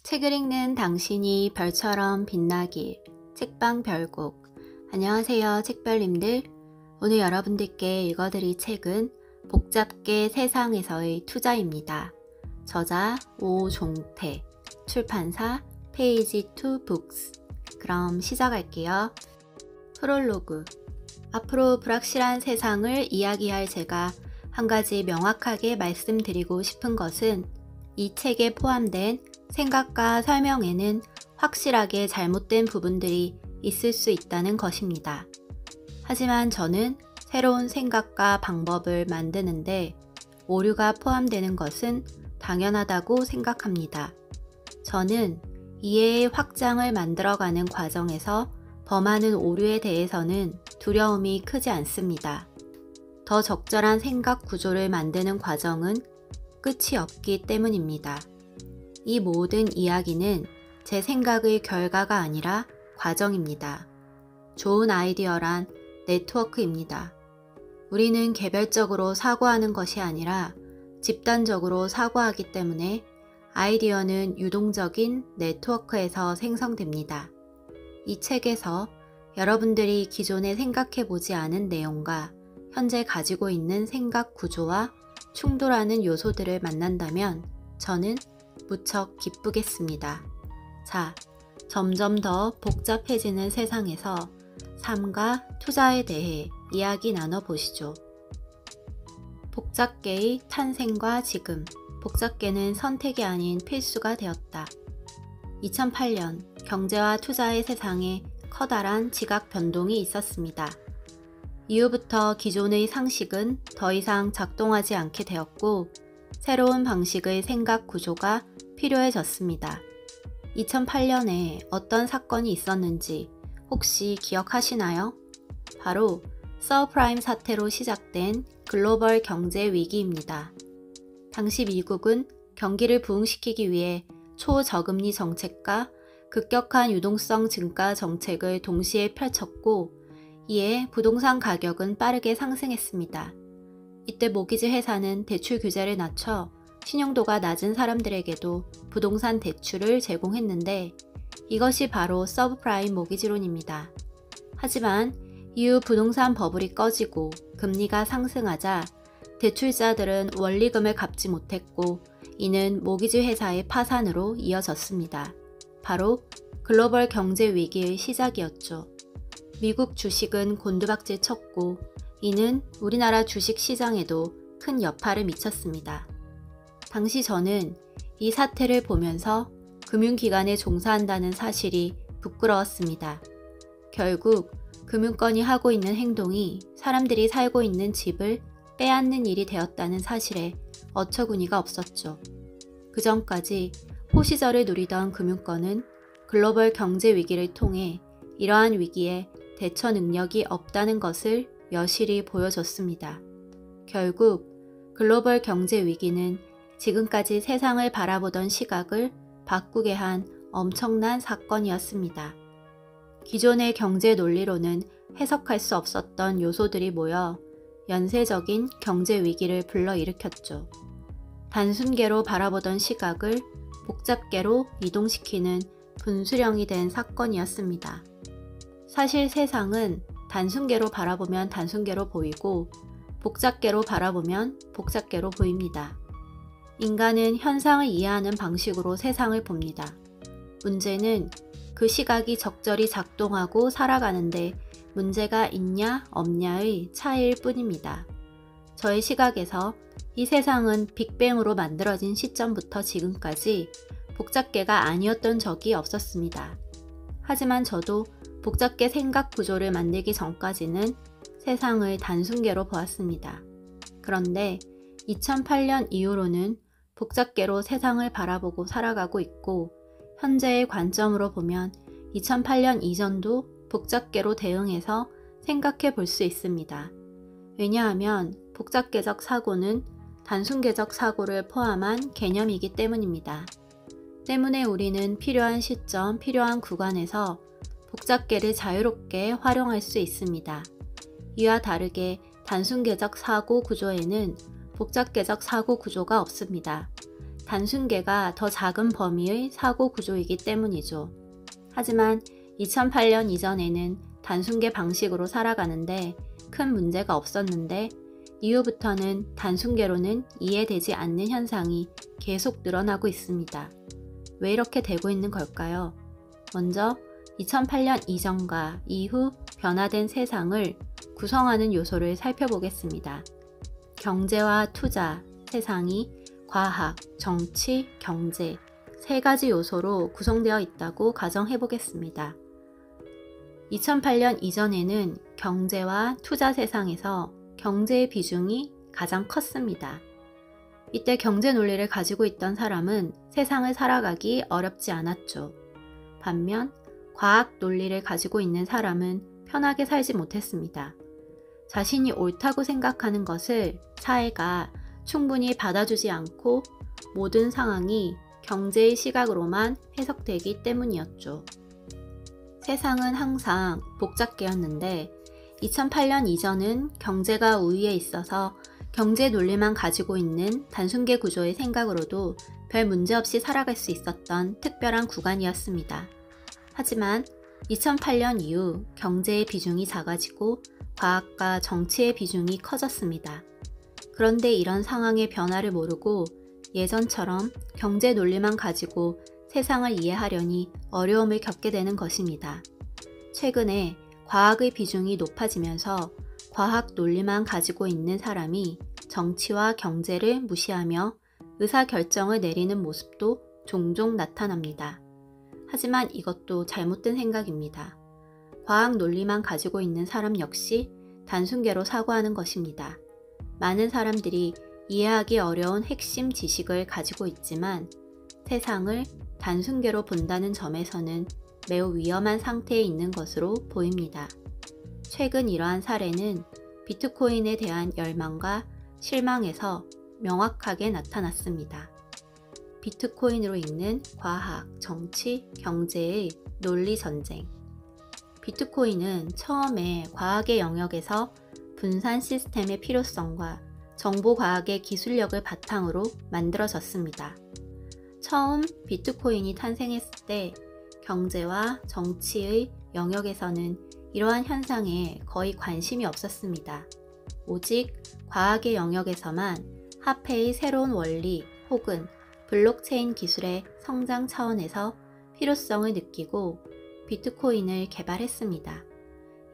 책을 읽는 당신이 별처럼 빛나길. 책방 별곡. 안녕하세요, 책별님들. 오늘 여러분들께 읽어드릴 책은 복잡계 세상에서의 투자입니다. 저자 오종태, 출판사 페이지 2 북스. 그럼 시작할게요. 프롤로그. 앞으로 불확실한 세상을 이야기할 제가 한 가지 명확하게 말씀드리고 싶은 것은 이 책에 포함된 생각과 설명에는 확실하게 잘못된 부분들이 있을 수 있다는 것입니다. 하지만 저는 새로운 생각과 방법을 만드는데 오류가 포함되는 것은 당연하다고 생각합니다. 저는 이해의 확장을 만들어가는 과정에서 범하는 오류에 대해서는 두려움이 크지 않습니다. 더 적절한 생각 구조를 만드는 과정은 끝이 없기 때문입니다. 이 모든 이야기는 제 생각의 결과가 아니라 과정입니다. 좋은 아이디어란 네트워크입니다. 우리는 개별적으로 사고하는 것이 아니라 집단적으로 사고하기 때문에 아이디어는 유동적인 네트워크에서 생성됩니다. 이 책에서 여러분들이 기존에 생각해보지 않은 내용과 현재 가지고 있는 생각 구조와 충돌하는 요소들을 만난다면 저는 무척 기쁘겠습니다. 자, 점점 더 복잡해지는 세상에서 삶과 투자에 대해 이야기 나눠보시죠. 복잡계의 탄생과 지금, 복잡계는 선택이 아닌 필수가 되었다. 2008년 경제와 투자의 세상에 커다란 지각 변동이 있었습니다. 이후부터 기존의 상식은 더 이상 작동하지 않게 되었고 새로운 방식의 생각 구조가 필요해졌습니다. 2008년에 어떤 사건이 있었는지 혹시 기억하시나요? 바로 서브프라임 사태로 시작된 글로벌 경제 위기입니다. 당시 미국은 경기를 부흥시키기 위해 초저금리 정책과 급격한 유동성 증가 정책을 동시에 펼쳤고 이에 부동산 가격은 빠르게 상승했습니다. 이때 모기지 회사는 대출 규제를 낮춰 신용도가 낮은 사람들에게도 부동산 대출을 제공했는데 이것이 바로 서브프라임 모기지론입니다. 하지만 이후 부동산 버블이 꺼지고 금리가 상승하자 대출자들은 원리금을 갚지 못했고 이는 모기지 회사의 파산으로 이어졌습니다. 바로 글로벌 경제 위기의 시작이었죠. 미국 주식은 곤두박질 쳤고 이는 우리나라 주식 시장에도 큰 여파를 미쳤습니다. 당시 저는 이 사태를 보면서 금융기관에 종사한다는 사실이 부끄러웠습니다. 결국 금융권이 하고 있는 행동이 사람들이 살고 있는 집을 빼앗는 일이 되었다는 사실에 어처구니가 없었죠. 그 전까지 호시절을 누리던 금융권은 글로벌 경제 위기를 통해 이러한 위기에 대처 능력이 없다는 것을 여실히 보여줬습니다. 결국 글로벌 경제 위기는 지금까지 세상을 바라보던 시각을 바꾸게 한 엄청난 사건이었습니다. 기존의 경제 논리로는 해석할 수 없었던 요소들이 모여 연쇄적인 경제 위기를 불러일으켰죠. 단순계로 바라보던 시각을 복잡계로 이동시키는 분수령이 된 사건이었습니다. 사실 세상은 단순계로 바라보면 단순계로 보이고 복잡계로 바라보면 복잡계로 보입니다. 인간은 현상을 이해하는 방식으로 세상을 봅니다. 문제는 그 시각이 적절히 작동하고 살아가는데 문제가 있냐 없냐의 차이일 뿐입니다. 저의 시각에서 이 세상은 빅뱅으로 만들어진 시점부터 지금까지 복잡계가 아니었던 적이 없었습니다. 하지만 저도 복잡계 생각 구조를 만들기 전까지는 세상을 단순계로 보았습니다. 그런데 2008년 이후로는 복잡계로 세상을 바라보고 살아가고 있고 현재의 관점으로 보면 2008년 이전도 복잡계로 대응해서 생각해 볼 수 있습니다. 왜냐하면 복잡계적 사고는 단순계적 사고를 포함한 개념이기 때문입니다. 때문에 우리는 필요한 시점, 필요한 구간에서 복잡계를 자유롭게 활용할 수 있습니다. 이와 다르게 단순계적 사고 구조에는 복잡계적 사고 구조가 없습니다. 단순계가 더 작은 범위의 사고 구조이기 때문이죠. 하지만 2008년 이전에는 단순계 방식으로 살아가는데 큰 문제가 없었는데 이후부터는 단순계로는 이해되지 않는 현상이 계속 늘어나고 있습니다. 왜 이렇게 되고 있는 걸까요? 먼저 2008년 이전과 이후 변화된 세상을 구성하는 요소를 살펴보겠습니다. 경제와 투자, 세상이 과학, 정치, 경제 세 가지 요소로 구성되어 있다고 가정해 보겠습니다. 2008년 이전에는 경제와 투자 세상에서 경제의 비중이 가장 컸습니다. 이때 경제 논리를 가지고 있던 사람은 세상을 살아가기 어렵지 않았죠. 반면 과학 논리를 가지고 있는 사람은 편하게 살지 못했습니다. 자신이 옳다고 생각하는 것을 사회가 충분히 받아주지 않고 모든 상황이 경제의 시각으로만 해석되기 때문이었죠. 세상은 항상 복잡계였는데 2008년 이전은 경제가 우위에 있어서 경제 논리만 가지고 있는 단순계 구조의 생각으로도 별 문제 없이 살아갈 수 있었던 특별한 구간이었습니다. 하지만 2008년 이후 경제의 비중이 작아지고 과학과 정치의 비중이 커졌습니다. 그런데 이런 상황의 변화를 모르고 예전처럼 경제 논리만 가지고 세상을 이해하려니 어려움을 겪게 되는 것입니다. 최근에 과학의 비중이 높아지면서 과학 논리만 가지고 있는 사람이 정치와 경제를 무시하며 의사결정을 내리는 모습도 종종 나타납니다. 하지만 이것도 잘못된 생각입니다. 과학 논리만 가지고 있는 사람 역시 단순계로 사고하는 것입니다. 많은 사람들이 이해하기 어려운 핵심 지식을 가지고 있지만 세상을 단순계로 본다는 점에서는 매우 위험한 상태에 있는 것으로 보입니다. 최근 이러한 사례는 비트코인에 대한 열망과 실망에서 명확하게 나타났습니다. 비트코인으로 있는 과학, 정치, 경제의 논리 전쟁. 비트코인은 처음에 과학의 영역에서 분산 시스템의 필요성과 정보과학의 기술력을 바탕으로 만들어졌습니다. 처음 비트코인이 탄생했을 때 경제와 정치의 영역에서는 이러한 현상에 거의 관심이 없었습니다. 오직 과학의 영역에서만 화폐의 새로운 원리 혹은 블록체인 기술의 성장 차원에서 필요성을 느끼고 비트코인을 개발했습니다.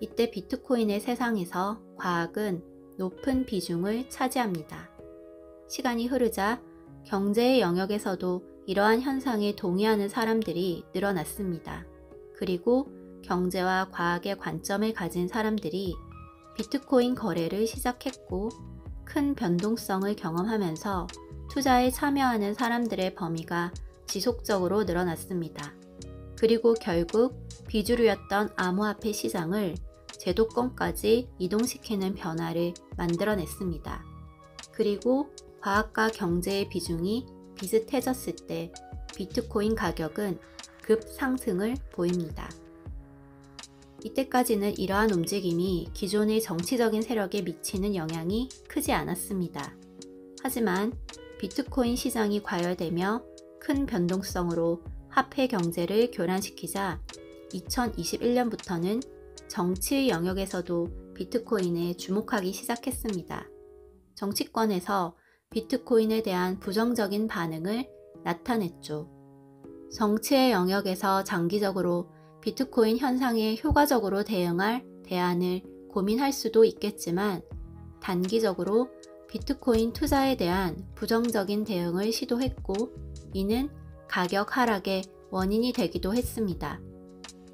이때 비트코인의 세상에서 과학은 높은 비중을 차지합니다. 시간이 흐르자 경제의 영역에서도 이러한 현상에 동의하는 사람들이 늘어났습니다. 그리고 경제와 과학의 관점을 가진 사람들이 비트코인 거래를 시작했고 큰 변동성을 경험하면서 투자에 참여하는 사람들의 범위가 지속적으로 늘어났습니다. 그리고 결국 비주류였던 암호화폐 시장을 제도권까지 이동시키는 변화를 만들어냈습니다. 그리고 과학과 경제의 비중이 비슷해졌을 때 비트코인 가격은 급상승을 보입니다. 이때까지는 이러한 움직임이 기존의 정치적인 세력에 미치는 영향이 크지 않았습니다. 하지만 비트코인 시장이 과열되며 큰 변동성으로 화폐 경제를 교란시키자 2021년부터는 정치의 영역에서도 비트코인에 주목하기 시작했습니다. 정치권에서 비트코인에 대한 부정적인 반응을 나타냈죠. 정치의 영역에서 장기적으로 비트코인 현상에 효과적으로 대응할 대안을 고민할 수도 있겠지만 단기적으로 비트코인 투자에 대한 부정적인 대응을 시도했고 이는 가격 하락의 원인이 되기도 했습니다.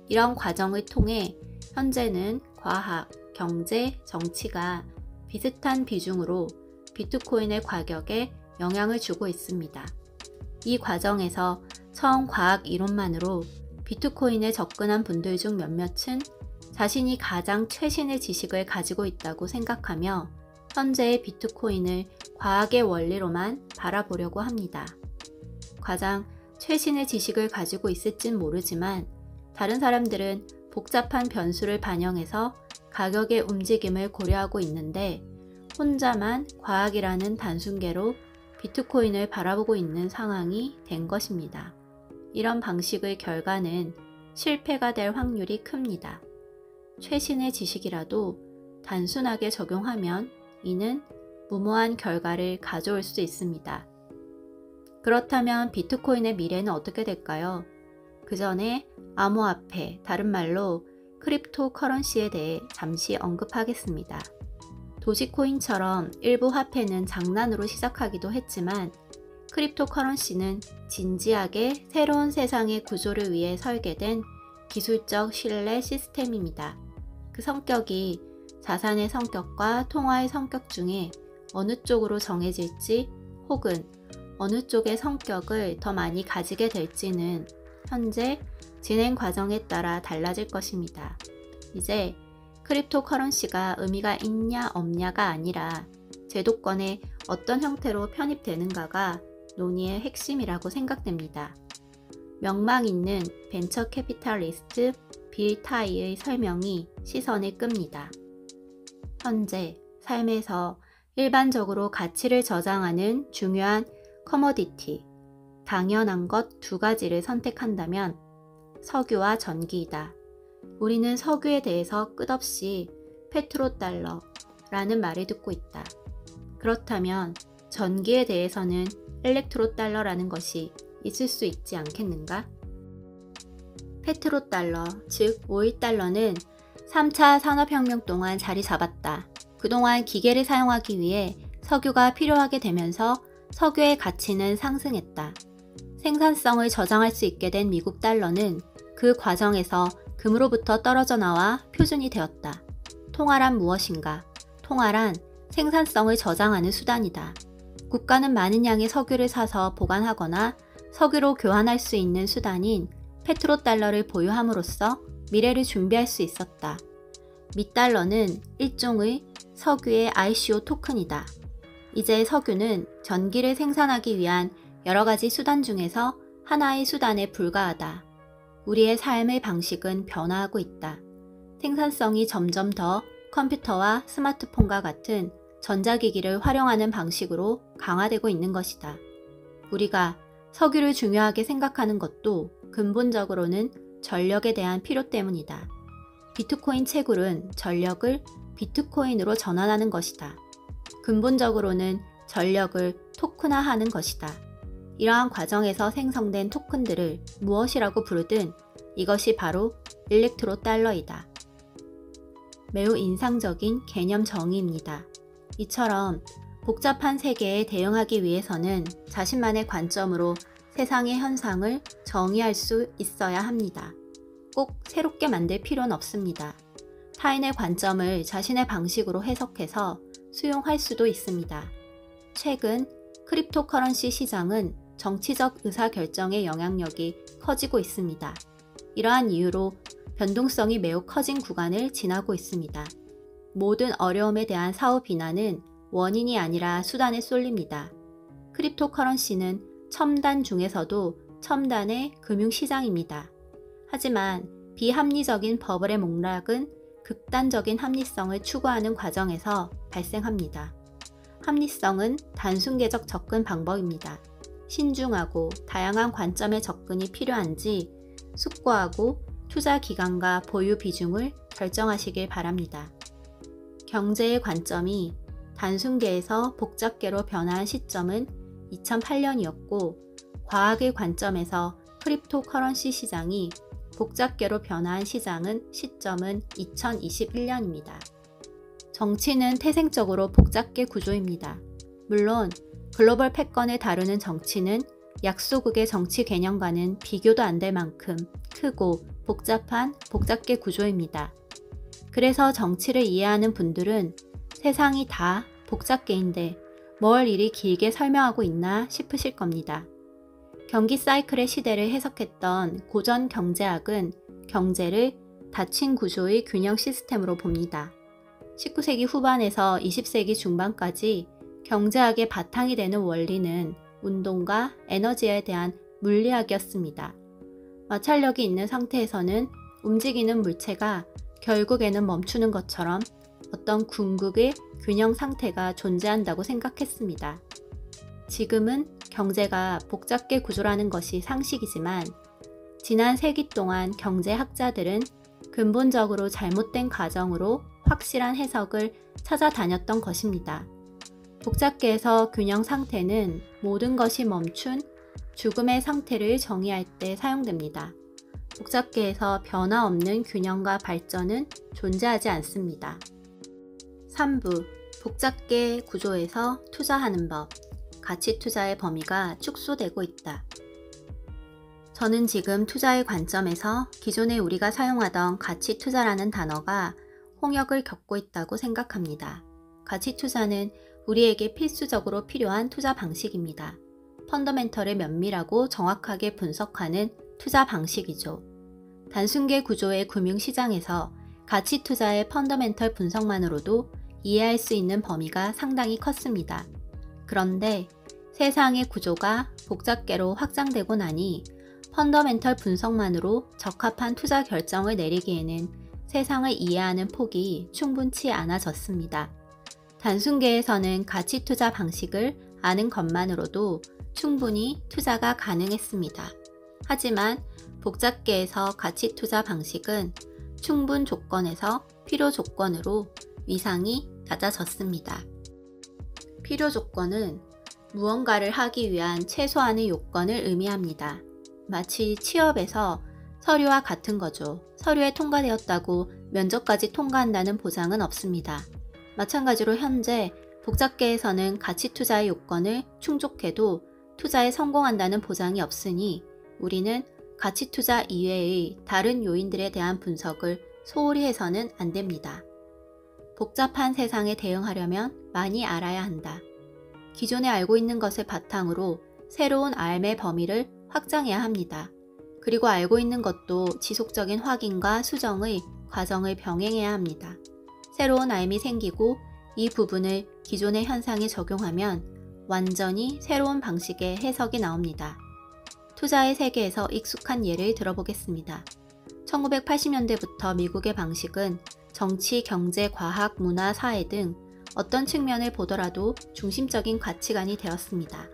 이런 과정을 통해 현재는 과학, 경제, 정치가 비슷한 비중으로 비트코인의 가격에 영향을 주고 있습니다. 이 과정에서 처음 과학 이론만으로 비트코인에 접근한 분들 중 몇몇은 자신이 가장 최신의 지식을 가지고 있다고 생각하며 현재의 비트코인을 과학의 원리로만 바라보려고 합니다. 가장 최신의 지식을 가지고 있을진 모르지만 다른 사람들은 복잡한 변수를 반영해서 가격의 움직임을 고려하고 있는데 혼자만 과학이라는 단순계로 비트코인을 바라보고 있는 상황이 된 것입니다. 이런 방식의 결과는 실패가 될 확률이 큽니다. 최신의 지식이라도 단순하게 적용하면 이는 무모한 결과를 가져올 수 있습니다. 그렇다면 비트코인의 미래는 어떻게 될까요? 그 전에 암호화폐, 다른 말로 크립토 커런시에 대해 잠시 언급하겠습니다. 도지코인처럼 일부 화폐는 장난으로 시작하기도 했지만 크립토 커런시는 진지하게 새로운 세상의 구조를 위해 설계된 기술적 신뢰 시스템입니다. 그 성격이 자산의 성격과 통화의 성격 중에 어느 쪽으로 정해질지 혹은 어느 쪽의 성격을 더 많이 가지게 될지는 현재 진행 과정에 따라 달라질 것입니다. 이제 크립토 커런시가 의미가 있냐 없냐가 아니라 제도권에 어떤 형태로 편입되는가가 논의의 핵심이라고 생각됩니다. 명망 있는 벤처 캐피탈리스트 빌 타이의 설명이 시선을 끕니다. 현재 삶에서 일반적으로 가치를 저장하는 중요한 커머디티, 당연한 것 두 가지를 선택한다면 석유와 전기이다. 우리는 석유에 대해서 끝없이 페트로달러라는 말을 듣고 있다. 그렇다면 전기에 대해서는 엘렉트로달러라는 것이 있을 수 있지 않겠는가? 페트로달러, 즉 5일달러는 3차 산업혁명 동안 자리 잡았다. 그동안 기계를 사용하기 위해 석유가 필요하게 되면서 석유의 가치는 상승했다. 생산성을 저장할 수 있게 된 미국 달러는 그 과정에서 금으로부터 떨어져 나와 표준이 되었다. 통화란 무엇인가? 통화란 생산성을 저장하는 수단이다. 국가는 많은 양의 석유를 사서 보관하거나 석유로 교환할 수 있는 수단인 페트로달러를 보유함으로써 미래를 준비할 수 있었다. 미달러는 일종의 석유의 ICO 토큰이다. 이제 석유는 전기를 생산하기 위한 여러 가지 수단 중에서 하나의 수단에 불과하다. 우리의 삶의 방식은 변화하고 있다. 생산성이 점점 더 컴퓨터와 스마트폰과 같은 전자기기를 활용하는 방식으로 강화되고 있는 것이다. 우리가 석유를 중요하게 생각하는 것도 근본적으로는 전력에 대한 필요 때문이다. 비트코인 채굴은 전력을 비트코인으로 전환하는 것이다. 근본적으로는 전력을 토큰화하는 것이다. 이러한 과정에서 생성된 토큰들을 무엇이라고 부르든 이것이 바로 일렉트로달러이다. 매우 인상적인 개념 정의입니다. 이처럼 복잡한 세계에 대응하기 위해서는 자신만의 관점으로 세상의 현상을 정의할 수 있어야 합니다. 꼭 새롭게 만들 필요는 없습니다. 타인의 관점을 자신의 방식으로 해석해서 수용할 수도 있습니다. 최근 크립토 커런시 시장은 정치적 의사결정의 영향력이 커지고 있습니다. 이러한 이유로 변동성이 매우 커진 구간을 지나고 있습니다. 모든 어려움에 대한 사후 비난은 원인이 아니라 수단에 쏠립니다. 크립토 커런시는 첨단 중에서도 첨단의 금융시장입니다. 하지만 비합리적인 버블의 목락은 극단적인 합리성을 추구하는 과정에서 발생합니다. 합리성은 단순계적 접근 방법입니다. 신중하고 다양한 관점의 접근이 필요한지 숙고하고 투자 기간과 보유 비중을 결정하시길 바랍니다. 경제의 관점이 단순계에서 복잡계로 변화한 시점은 2008년이었고 과학의 관점에서 크립토 커런시 시장이 복잡계로 변화한 시점은 2021년입니다. 정치는 태생적으로 복잡계 구조입니다. 물론 글로벌 패권을 다루는 정치는 약소국의 정치 개념과는 비교도 안 될 만큼 크고 복잡한 복잡계 구조입니다. 그래서 정치를 이해하는 분들은 세상이 다 복잡계인데 뭘 이리 길게 설명하고 있나 싶으실 겁니다. 경기 사이클의 시대를 해석했던 고전 경제학은 경제를 닫힌 구조의 균형 시스템으로 봅니다. 19세기 후반에서 20세기 중반까지 경제학의 바탕이 되는 원리는 운동과 에너지에 대한 물리학이었습니다. 마찰력이 있는 상태에서는 움직이는 물체가 결국에는 멈추는 것처럼 어떤 궁극의 균형 상태가 존재한다고 생각했습니다. 지금은 경제가 복잡계 구조라는 것이 상식이지만 지난 세기 동안 경제학자들은 근본적으로 잘못된 가정으로 확실한 해석을 찾아다녔던 것입니다. 복잡계에서 균형 상태는 모든 것이 멈춘 죽음의 상태를 정의할 때 사용됩니다. 복잡계에서 변화 없는 균형과 발전은 존재하지 않습니다. 3부 복잡계 구조에서 투자하는 법, 가치 투자의 범위가 축소되고 있다. 저는 지금 투자의 관점에서 기존에 우리가 사용하던 가치 투자라는 단어가 홍역을 겪고 있다고 생각합니다. 가치 투자는 우리에게 필수적으로 필요한 투자 방식입니다. 펀더멘털을 면밀하고 정확하게 분석하는 투자 방식이죠. 단순계 구조의 금융시장에서 가치 투자의 펀더멘털 분석만으로도 이해할 수 있는 범위가 상당히 컸습니다. 그런데 세상의 구조가 복잡계로 확장되고 나니 펀더멘털 분석만으로 적합한 투자 결정을 내리기에는 세상을 이해하는 폭이 충분치 않아졌습니다. 단순계에서는 가치 투자 방식을 아는 것만으로도 충분히 투자가 가능했습니다. 하지만 복잡계에서 가치 투자 방식은 충분 조건에서 필요 조건으로 위상이 낮아졌습니다. 필요 조건은 무언가를 하기 위한 최소한의 요건을 의미합니다. 마치 취업에서 서류와 같은 거죠. 서류에 통과되었다고 면접까지 통과한다는 보장은 없습니다. 마찬가지로 현재 복잡계에서는 가치 투자의 요건을 충족해도 투자에 성공한다는 보장이 없으니 우리는 가치 투자 이외의 다른 요인들에 대한 분석을 소홀히 해서는 안 됩니다. 복잡한 세상에 대응하려면 많이 알아야 한다. 기존에 알고 있는 것을 바탕으로 새로운 알의 범위를 확장해야 합니다. 그리고 알고 있는 것도 지속적인 확인과 수정의 과정을 병행해야 합니다. 새로운 알이 생기고 이 부분을 기존의 현상에 적용하면 완전히 새로운 방식의 해석이 나옵니다. 투자의 세계에서 익숙한 예를 들어보겠습니다. 1980년대부터 미국의 방식은 정치, 경제, 과학, 문화, 사회 등 어떤 측면을 보더라도 중심적인 가치관이 되었습니다.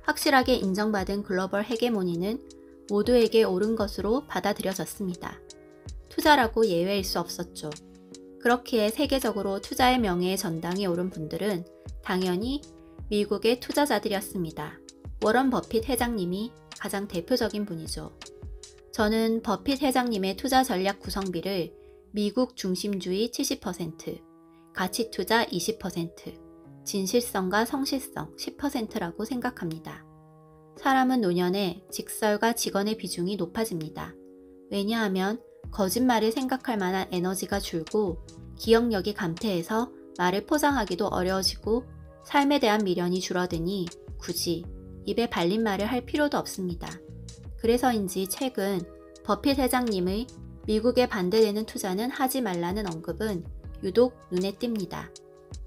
확실하게 인정받은 글로벌 헤게모니는 모두에게 옳은 것으로 받아들여졌습니다. 투자라고 예외일 수 없었죠. 그렇기에 세계적으로 투자의 명예의 전당에 오른 분들은 당연히 미국의 투자자들이었습니다. 워런 버핏 회장님이 가장 대표적인 분이죠. 저는 버핏 회장님의 투자 전략 구성비를 미국 중심주의 70%, 가치 투자 20%, 진실성과 성실성 10%라고 생각합니다. 사람은 노년에 직설과 직언의 비중이 높아집니다. 왜냐하면 거짓말을 생각할 만한 에너지가 줄고 기억력이 감퇴해서 말을 포장하기도 어려워지고 삶에 대한 미련이 줄어드니 굳이 입에 발린 말을 할 필요도 없습니다. 그래서인지 최근 버핏 회장님의 미국에 반대되는 투자는 하지 말라는 언급은 유독 눈에 띕니다.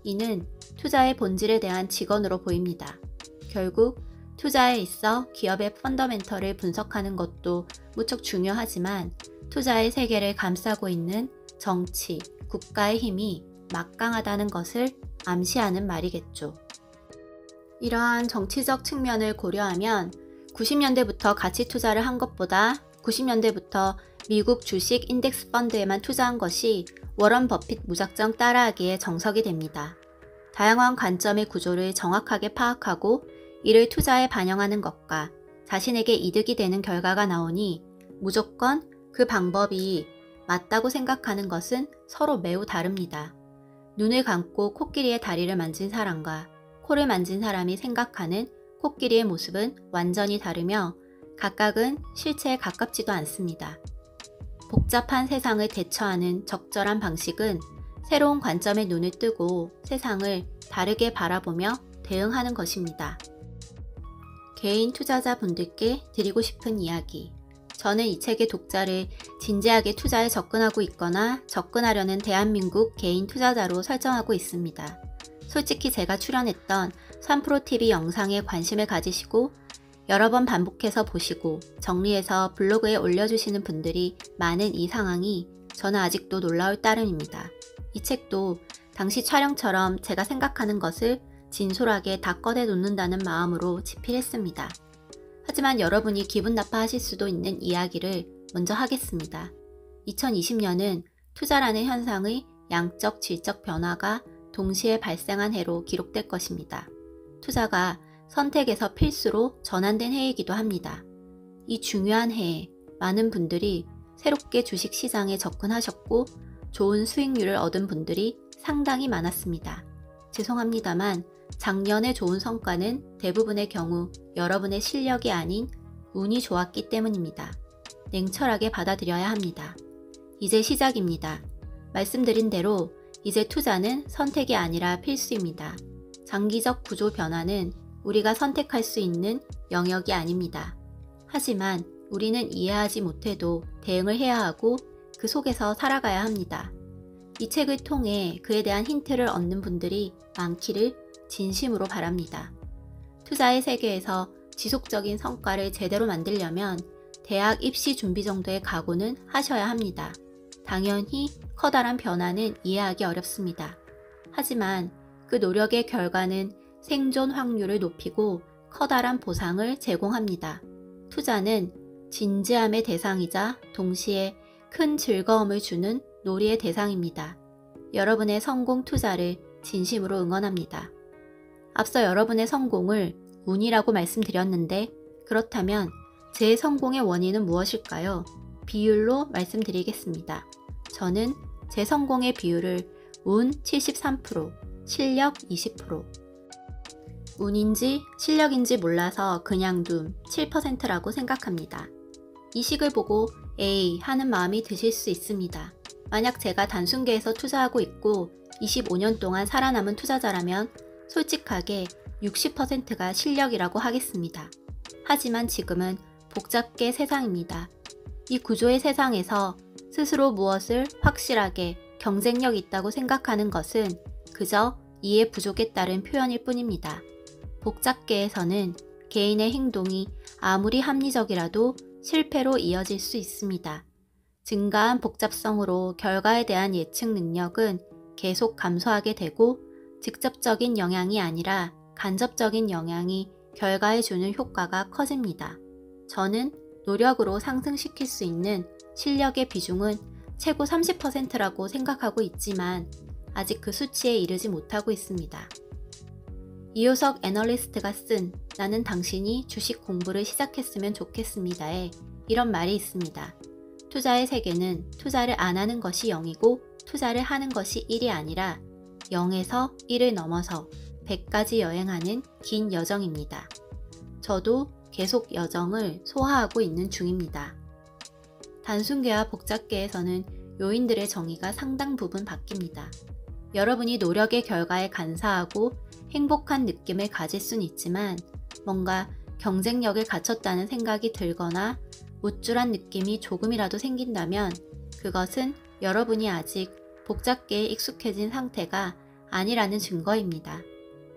이는 투자의 본질에 대한 직언으로 보입니다. 결국 투자에 있어 기업의 펀더멘털을 분석하는 것도 무척 중요하지만 투자의 세계를 감싸고 있는 정치, 국가의 힘이 막강하다는 것을 암시하는 말이겠죠. 이러한 정치적 측면을 고려하면 90년대부터 가치 투자를 한 것보다 90년대부터 미국 주식 인덱스 펀드에만 투자한 것이 워런 버핏 무작정 따라하기에 정석이 됩니다. 다양한 관점의 구조를 정확하게 파악하고 이를 투자에 반영하는 것과 자신에게 이득이 되는 결과가 나오니 무조건 그 방법이 맞다고 생각하는 것은 서로 매우 다릅니다. 눈을 감고 코끼리의 다리를 만진 사람과 코를 만진 사람이 생각하는 코끼리의 모습은 완전히 다르며 각각은 실체에 가깝지도 않습니다. 복잡한 세상을 대처하는 적절한 방식은 새로운 관점에 눈을 뜨고 세상을 다르게 바라보며 대응하는 것입니다. 개인 투자자분들께 드리고 싶은 이야기. 저는 이 책의 독자를 진지하게 투자에 접근하고 있거나 접근하려는 대한민국 개인 투자자로 설정하고 있습니다. 솔직히 제가 출연했던 3프로TV 영상에 관심을 가지시고 여러 번 반복해서 보시고 정리해서 블로그에 올려주시는 분들이 많은 이 상황이 저는 아직도 놀라울 따름입니다. 이 책도 당시 촬영처럼 제가 생각하는 것을 진솔하게 다 꺼내 놓는다는 마음으로 집필했습니다. 하지만 여러분이 기분 나빠하실 수도 있는 이야기를 먼저 하겠습니다. 2020년은 투자라는 현상의 양적, 질적 변화가 동시에 발생한 해로 기록될 것입니다. 투자가 선택에서 필수로 전환된 해이기도 합니다. 이 중요한 해에 많은 분들이 새롭게 주식시장에 접근하셨고 좋은 수익률을 얻은 분들이 상당히 많았습니다. 죄송합니다만 작년의 좋은 성과는 대부분의 경우 여러분의 실력이 아닌 운이 좋았기 때문입니다. 냉철하게 받아들여야 합니다. 이제 시작입니다. 말씀드린 대로 이제 투자는 선택이 아니라 필수입니다. 장기적 구조 변화는 우리가 선택할 수 있는 영역이 아닙니다. 하지만 우리는 이해하지 못해도 대응을 해야 하고 그 속에서 살아가야 합니다. 이 책을 통해 그에 대한 힌트를 얻는 분들이 많기를 진심으로 바랍니다. 투자의 세계에서 지속적인 성과를 제대로 만들려면 대학 입시 준비 정도의 각오는 하셔야 합니다. 당연히 커다란 변화는 이해하기 어렵습니다. 하지만 그 노력의 결과는 생존 확률을 높이고 커다란 보상을 제공합니다. 투자는 진지함의 대상이자 동시에 큰 즐거움을 주는 놀이의 대상입니다. 여러분의 성공 투자를 진심으로 응원합니다. 앞서 여러분의 성공을 운이라고 말씀드렸는데 그렇다면 제 성공의 원인은 무엇일까요? 비율로 말씀드리겠습니다. 저는 제 성공의 비율을 운 73%, 실력 20%, 운인지 실력인지 몰라서 그냥 둠 7%라고 생각합니다. 이 식을 보고 에이 하는 마음이 드실 수 있습니다. 만약 제가 단순계에서 투자하고 있고 25년 동안 살아남은 투자자라면 솔직하게 60%가 실력이라고 하겠습니다. 하지만 지금은 복잡계 세상입니다. 이 구조의 세상에서 스스로 무엇을 확실하게 경쟁력 있다고 생각하는 것은 그저 이해 부족에 따른 표현일 뿐입니다. 복잡계에서는 개인의 행동이 아무리 합리적이라도 실패로 이어질 수 있습니다. 증가한 복잡성으로 결과에 대한 예측 능력은 계속 감소하게 되고 직접적인 영향이 아니라 간접적인 영향이 결과에 주는 효과가 커집니다. 저는 노력으로 상승시킬 수 있는 실력의 비중은 최고 30%라고 생각하고 있지만 아직 그 수치에 이르지 못하고 있습니다. 이효석 애널리스트가 쓴 나는 당신이 주식 공부를 시작했으면 좋겠습니다에 이런 말이 있습니다. 투자의 세계는 투자를 안 하는 것이 0이고 투자를 하는 것이 1이 아니라 0에서 1을 넘어서 100까지 여행하는 긴 여정입니다. 저도 계속 여정을 소화하고 있는 중입니다. 단순계와 복잡계에서는 요인들의 정의가 상당 부분 바뀝니다. 여러분이 노력의 결과에 감사하고 행복한 느낌을 가질 순 있지만 뭔가 경쟁력을 갖췄다는 생각이 들거나 우쭐한 느낌이 조금이라도 생긴다면 그것은 여러분이 아직 복잡계에 익숙해진 상태가 아니라는 증거입니다.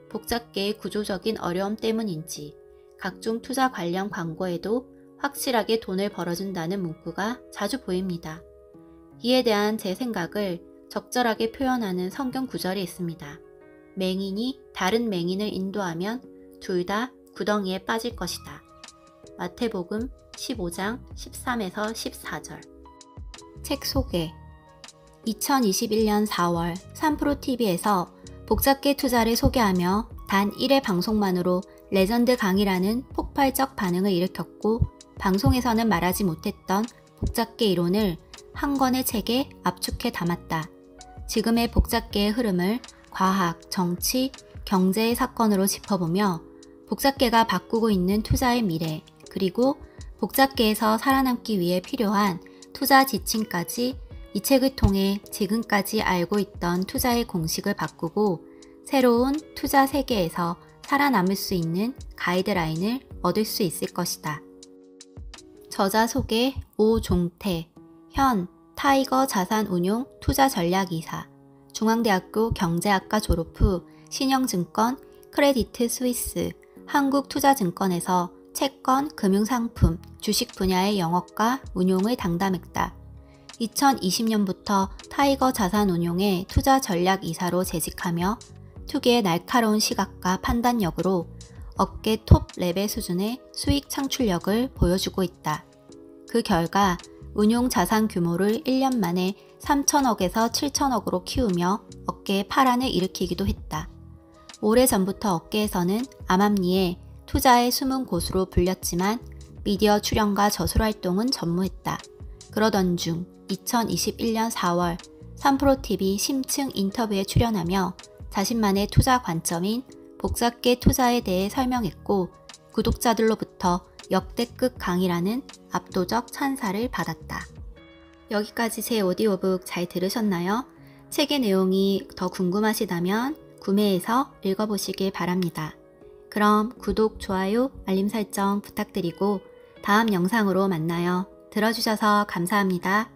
복잡계의 구조적인 어려움 때문인지 각종 투자 관련 광고에도 확실하게 돈을 벌어준다는 문구가 자주 보입니다. 이에 대한 제 생각을 적절하게 표현하는 성경 구절이 있습니다. 맹인이 다른 맹인을 인도하면 둘 다 구덩이에 빠질 것이다. 마태복음 15장 13에서 14절. 책 소개. 2021년 4월 3프로TV에서 복잡계 투자를 소개하며 단 1회 방송만으로 레전드 강의라는 폭발적 반응을 일으켰고 방송에서는 말하지 못했던 복잡계 이론을 한 권의 책에 압축해 담았다. 지금의 복잡계의 흐름을 과학, 정치, 경제의 사건으로 짚어보며 복잡계가 바꾸고 있는 투자의 미래, 그리고 복잡계에서 살아남기 위해 필요한 투자 지침까지 이 책을 통해 지금까지 알고 있던 투자의 공식을 바꾸고 새로운 투자 세계에서 살아남을 수 있는 가이드라인을 얻을 수 있을 것이다. 저자 소개 오종태, 현 타이거 자산운용 투자전략이사, 중앙대학교 경제학과 졸업 후 신영증권, 크레디트 스위스, 한국투자증권에서 채권, 금융상품, 주식 분야의 영업과 운용을 담당했다. 2020년부터 타이거 자산운용의 투자전략이사로 재직하며 투기의 날카로운 시각과 판단력으로 업계 톱 레벨 수준의 수익 창출력을 보여주고 있다. 그 결과 운용 자산 규모를 1년 만에 3천억에서 7천억으로 키우며 업계에 파란을 일으키기도 했다. 오래전부터 업계에서는 암암리에 투자의 숨은 고수로 불렸지만 미디어 출연과 저술 활동은 전무했다. 그러던 중 2021년 4월 3프로TV 심층 인터뷰에 출연하며 자신만의 투자 관점인 복잡계 투자에 대해 설명했고 구독자들로부터 역대급 강의라는 압도적 찬사를 받았다. 여기까지 제 오디오북 잘 들으셨나요? 책의 내용이 더 궁금하시다면 구매해서 읽어보시길 바랍니다. 그럼 구독, 좋아요, 알림 설정 부탁드리고 다음 영상으로 만나요. 들어주셔서 감사합니다.